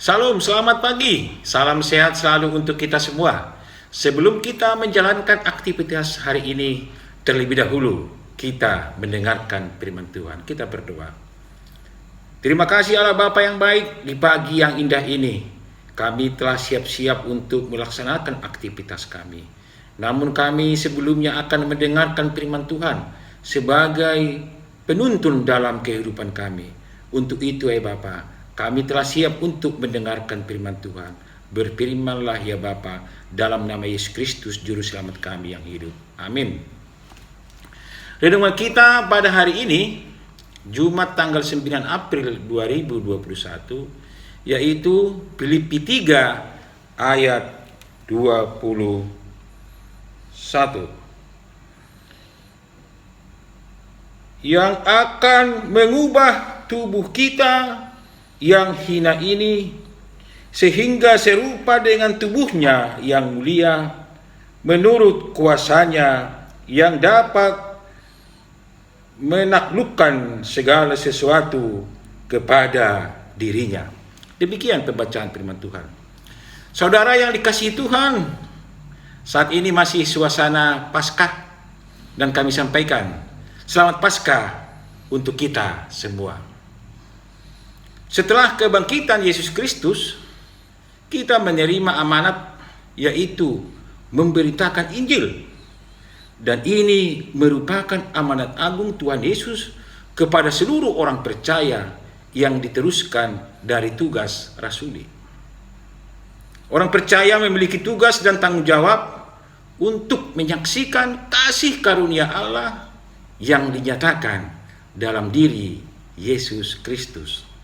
Salam, selamat pagi. Salam sehat selalu untuk kita semua. Sebelum kita menjalankan aktivitas hari ini, terlebih dahulu kita mendengarkan firman Tuhan. Kita berdoa. Terima kasih Allah Bapa yang baik, di pagi yang indah ini kami telah siap-siap untuk melaksanakan aktivitas kami. Namun kami sebelumnya akan mendengarkan firman Tuhan sebagai penuntun dalam kehidupan kami. Untuk itu Bapa, kami telah siap untuk mendengarkan firman Tuhan. Berfirmanlah ya Bapa, dalam nama Yesus Kristus Juru Selamat kami yang hidup. Amin. Renungan kita pada hari ini, Jumat tanggal 9 April 2021, yaitu Filipi 3 ayat 21. Yang akan mengubah tubuh kita yang hina ini sehingga serupa dengan tubuhnya yang mulia menurut kuasanya yang dapat menaklukkan segala sesuatu kepada dirinya. Demikian pembacaan firman Tuhan. Saudara yang dikasihi Tuhan, saat ini masih suasana Paskah dan kami sampaikan Selamat Paskah untuk kita semua. Setelah kebangkitan Yesus Kristus, kita menerima amanat yaitu memberitakan Injil. Dan ini merupakan amanat agung Tuhan Yesus kepada seluruh orang percaya yang diteruskan dari tugas rasuli. Orang percaya memiliki tugas dan tanggung jawab untuk menyaksikan kasih karunia Allah yang dinyatakan dalam diri Yesus Kristus.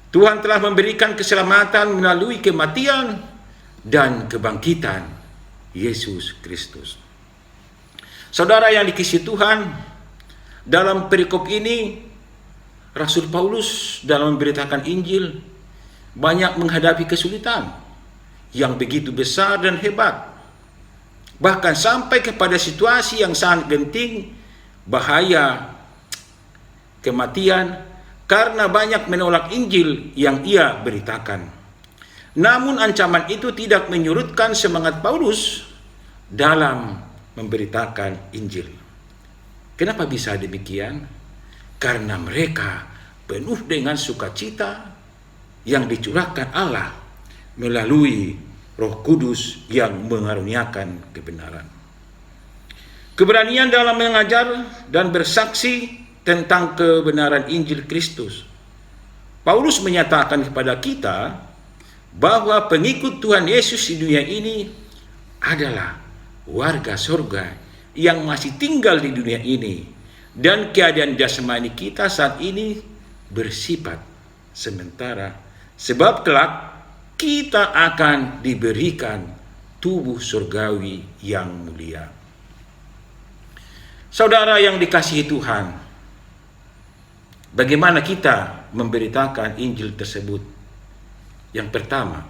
Tuhan telah memberikan keselamatan melalui kematian dan kebangkitan Yesus Kristus. Saudara yang dikasihi Tuhan, dalam perikop ini Rasul Paulus dalam memberitakan Injil banyak menghadapi kesulitan yang begitu besar dan hebat. Bahkan sampai kepada situasi yang sangat genting, bahaya, kematian, karena banyak menolak Injil yang ia beritakan. Namun ancaman itu tidak menyurutkan semangat Paulus dalam memberitakan Injil. Kenapa bisa demikian? Karena mereka penuh dengan sukacita yang dicurahkan Allah melalui Roh Kudus yang mengaruniakan kebenaran. Keberanian dalam mengajar dan bersaksi tentang kebenaran Injil Kristus. Paulus menyatakan kepada kita bahwa pengikut Tuhan Yesus di dunia ini adalah warga surga yang masih tinggal di dunia ini, dan keadaan jasmani kita saat ini bersifat sementara, sebab kelak kita akan diberikan tubuh surgawi yang mulia. Saudara yang dikasihi Tuhan, bagaimana kita memberitakan Injil tersebut? Yang pertama,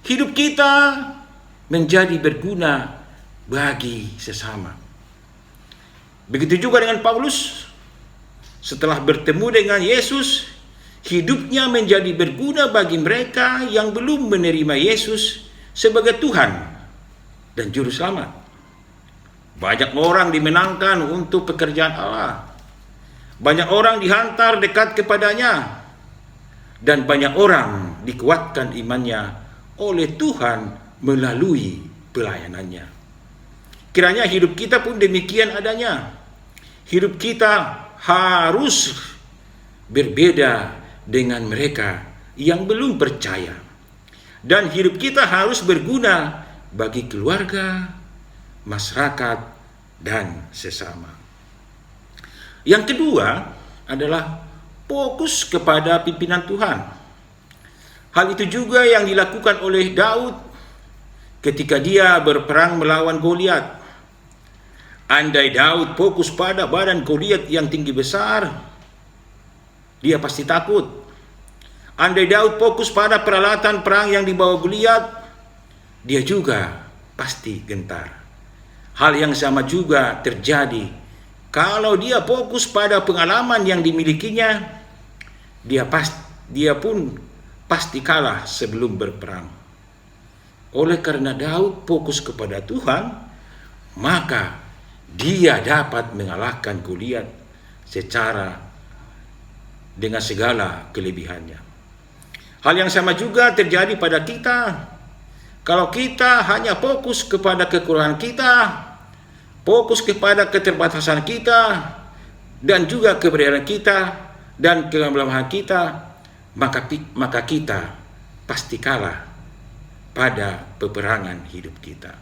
hidup kita menjadi berguna bagi sesama. Begitu juga dengan Paulus, setelah bertemu dengan Yesus, hidupnya menjadi berguna bagi mereka yang belum menerima Yesus sebagai Tuhan dan Juru Selamat. Banyak orang dimenangkan untuk pekerjaan Allah. Banyak orang dihantar dekat kepadanya. Dan banyak orang dikuatkan imannya oleh Tuhan melalui pelayanannya. Kiranya hidup kita pun demikian adanya. Hidup kita harus berbeda dengan mereka yang belum percaya. Dan hidup kita harus berguna bagi keluarga, masyarakat, dan sesama. Yang kedua adalah fokus kepada pimpinan Tuhan. Hal itu juga yang dilakukan oleh Daud ketika dia berperang melawan Goliat. Andai Daud fokus pada badan Goliat yang tinggi besar, dia pasti takut. Andai Daud fokus pada peralatan perang yang dibawa Goliat, dia juga pasti gentar. Hal yang sama juga terjadi kalau dia fokus pada pengalaman yang dimilikinya, dia pun pasti kalah sebelum berperang. Oleh karena Daud fokus kepada Tuhan, maka dia dapat mengalahkan Goliat dengan segala kelebihannya. Hal yang sama juga terjadi pada kita. Kalau kita hanya fokus kepada kekurangan kita, fokus kepada keterbatasan kita, dan juga keberadaan kita dan kelemahan kita, maka kita pasti kalah pada peperangan hidup kita.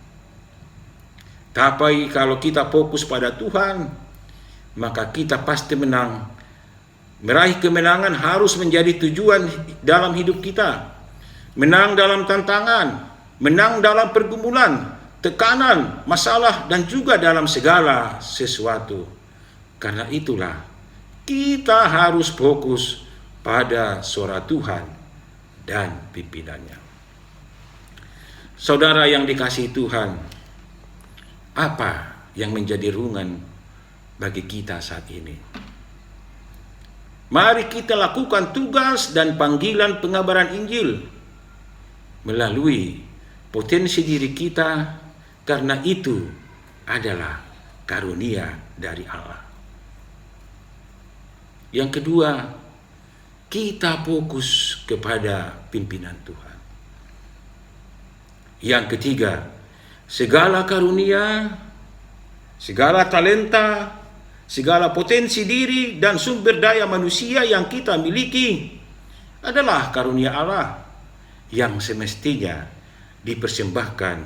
Tapi kalau kita fokus pada Tuhan, maka kita pasti menang. Meraih kemenangan harus menjadi tujuan dalam hidup kita. Menang dalam tantangan, menang dalam pergumulan, tekanan, masalah, dan juga dalam segala sesuatu. Karena itulah kita harus fokus pada suara Tuhan dan pimpinannya. Saudara yang dikasihi Tuhan, apa yang menjadi rungan bagi kita saat ini? Mari kita lakukan tugas dan panggilan pengabaran Injil melalui potensi diri kita, karena itu adalah karunia dari Allah. Yang kedua, kita fokus kepada pimpinan Tuhan. Yang ketiga, segala karunia, segala talenta, segala potensi diri dan sumber daya manusia yang kita miliki adalah karunia Allah yang semestinya dipersembahkan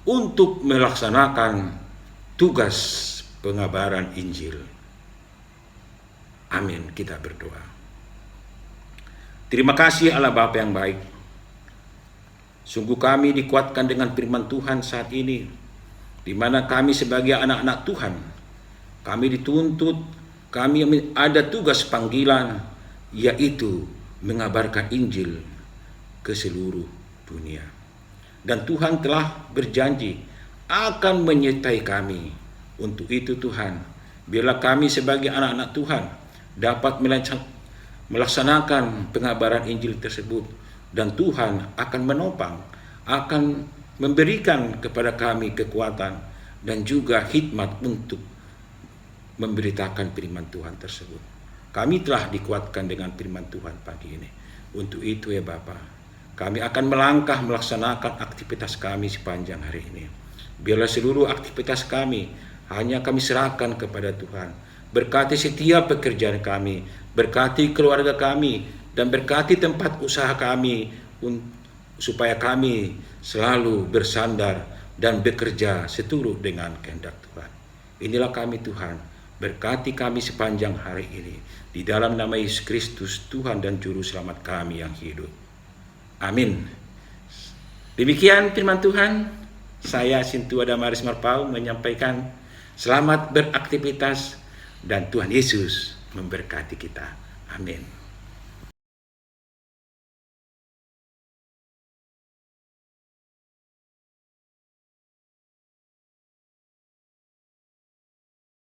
untuk melaksanakan tugas pengabaran Injil. Amin. Kita berdoa. Terima kasih Allah Bapa yang baik. Sungguh kami dikuatkan dengan firman Tuhan saat ini, di mana kami sebagai anak-anak Tuhan, kami dituntut, kami ada tugas panggilan, yaitu mengabarkan Injil ke seluruh dunia. Dan Tuhan telah berjanji akan menyertai kami. Untuk itu Tuhan, biarlah kami sebagai anak-anak Tuhan dapat melaksanakan pengabaran Injil tersebut. Dan Tuhan akan menopang, akan memberikan kepada kami kekuatan dan juga hikmat untuk memberitakan firman Tuhan tersebut. Kami telah dikuatkan dengan firman Tuhan pagi ini. Untuk itu ya Bapa, kami akan melangkah melaksanakan aktivitas kami sepanjang hari ini. Biarlah seluruh aktivitas kami hanya kami serahkan kepada Tuhan. Berkati setiap pekerjaan kami, berkati keluarga kami, dan berkati tempat usaha kami, supaya kami selalu bersandar dan bekerja seturut dengan kehendak Tuhan. Inilah kami Tuhan, berkati kami sepanjang hari ini. Di dalam nama Yesus Kristus, Tuhan dan Juru Selamat kami yang hidup. Amin. Demikian firman Tuhan. Saya Sintua Damaris Marpau menyampaikan selamat beraktivitas dan Tuhan Yesus memberkati kita. Amin.